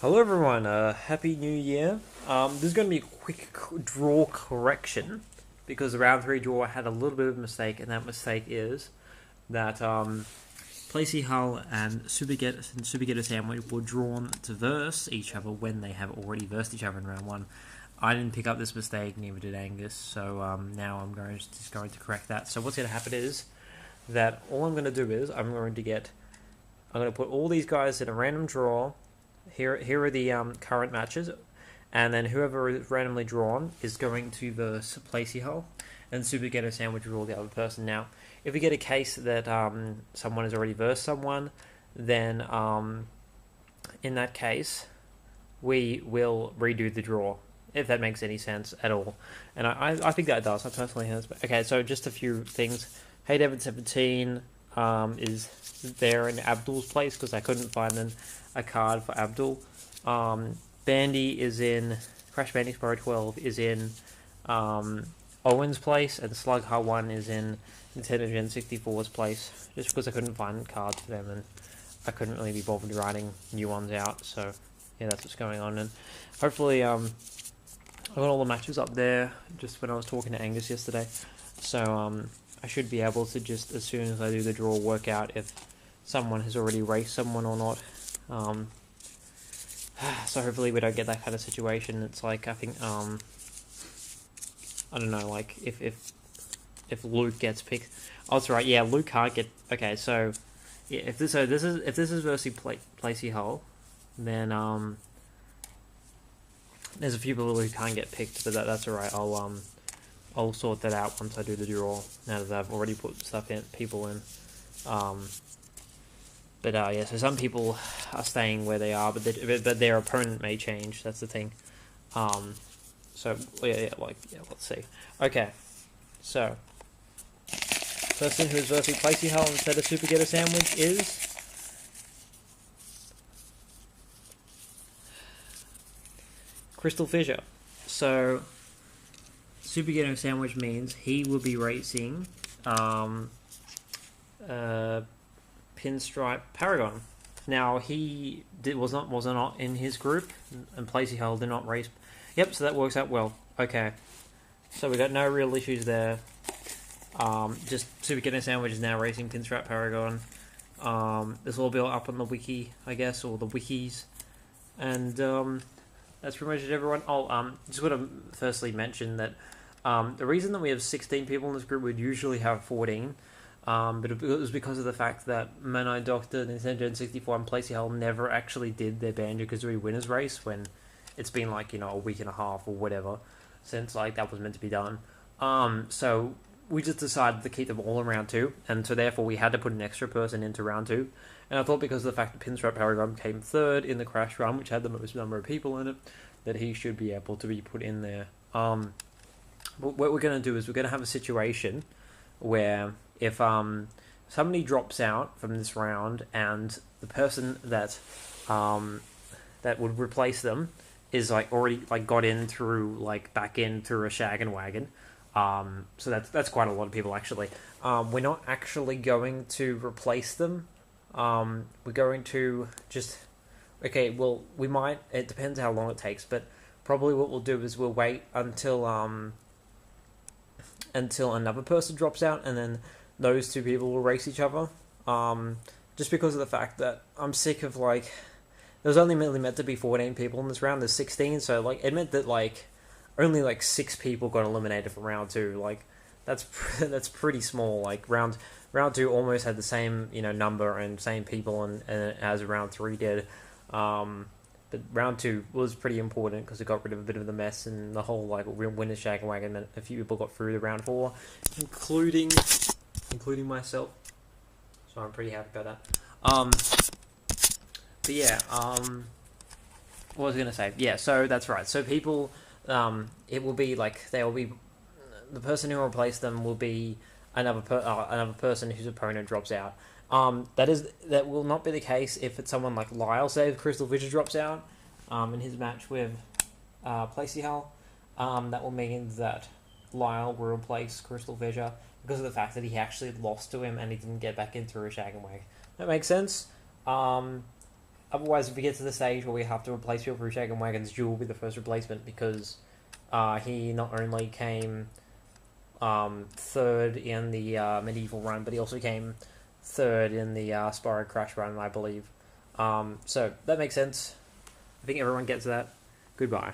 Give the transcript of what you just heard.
Hello everyone, Happy New Year. This is going to be a quick draw correction because the round 3 draw had a little bit of a mistake, and that mistake is that playsihull and Super Ghetto Sandwich were drawn to verse each other when they have already versed each other in round 1. I didn't pick up this mistake, neither did Angus, so now I'm just going to correct that. So what's going to happen is that all I'm going to do is I'm going to put all these guys in a random draw. Here are the current matches, and then whoever is randomly drawn is going to verse playsihull, and Super Ghetto Sandwich rule the other person. Now, if we get a case that someone has already versed someone, then in that case, we will redo the draw, if that makes any sense at all. And I think that does. I personally has. Okay, so just a few things. Hey David 17 is there in Abdul's place because I couldn't find a card for Abdul. Bandy is in Crash Bandicoot 12 is in Owen's place, and Slugha 1 is in Nintendo Gen 64's place. Just because I couldn't find cards for them, and I couldn't really be bothered writing new ones out. So yeah, that's what's going on. And hopefully, I got all the matches up there just when I was talking to Angus yesterday. So I should be able to just, as soon as I do the draw, work out if someone has already raced someone or not. So hopefully we don't get that kind of situation. It's like, I think, I don't know, like, if Luke gets picked. Oh, that's right, yeah, Luke can't get, okay, so, yeah, if this is versus playsihull, then, there's a few people who can't get picked, but that's alright. I'll sort that out once I do the draw, now that I've already put people in. But yeah, so some people are staying where they are, but their opponent may change. That's the thing. So yeah, let's see. Okay, so person who is versing playsihull instead of Super Ghetto Sandwich is Crystal Fissure. So Super Ghetto Sandwich means he will be racing Pinstripe Paragon. Now he was not in his group, and playsihull did not race. Yep, so that works out well. Okay, so we got no real issues there. Just Super Ghetto Sandwich is now racing Pinstripe Paragon. This will be all up on the wiki, I guess, or the wikis, and that's pretty much it, everyone. Just want to firstly mention that the reason that we have 16 people in this group, we'd usually have 14. But it was because of the fact that Mono Doctor, Nintendo Gen 64, and playsihull never actually did their Banjo-Kazooie winners race when it's been like, a week and a half or whatever since like that was meant to be done. So we just decided to keep them all in round 2, and so therefore we had to put an extra person into round 2. And I thought because of the fact that Pinstripe Paragon came 3rd in the Crash run, which had the most number of people in it, that he should be able to be put in there. But what we're going to do is we're going to have a situation where if somebody drops out from this round and the person that would replace them is like already like got in through like back in through a shag and wagon, so that's quite a lot of people actually. We're not actually going to replace them. We're going to just we might. It depends how long it takes, but probably what we'll do is we'll wait until another person drops out, and then those two people will race each other. Just because of the fact that I'm sick of like, there's only really meant to be 14 people in this round. There's 16, so like it meant that like only like 6 people got eliminated from round 2. Like that's pretty small. Like round 2 almost had the same number and same people and as round 3 did. But round 2 was pretty important because it got rid of a bit of the mess and the whole like winner's shag and wagon meant a few people got through the round 4, including myself. So I'm pretty happy about that. But yeah, what was I gonna say? Yeah, so that's right. So people, it will be like they will be the person who replaced them will be another person whose opponent drops out. That will not be the case if it's someone like Lyle, say if Crystal Fissure drops out in his match with playsihull. That will mean that Lyle will replace Crystal Fissure because of the fact that he actually lost to him and he didn't get back in through a shag and wag. That makes sense. Otherwise, if we get to the stage where we have to replace Feel Free Shaken Wagons, Jewel will be the first replacement because he not only came third in the medieval run, but he also came third in the Spyro Crash run, I believe. So that makes sense. I think everyone gets that. Goodbye.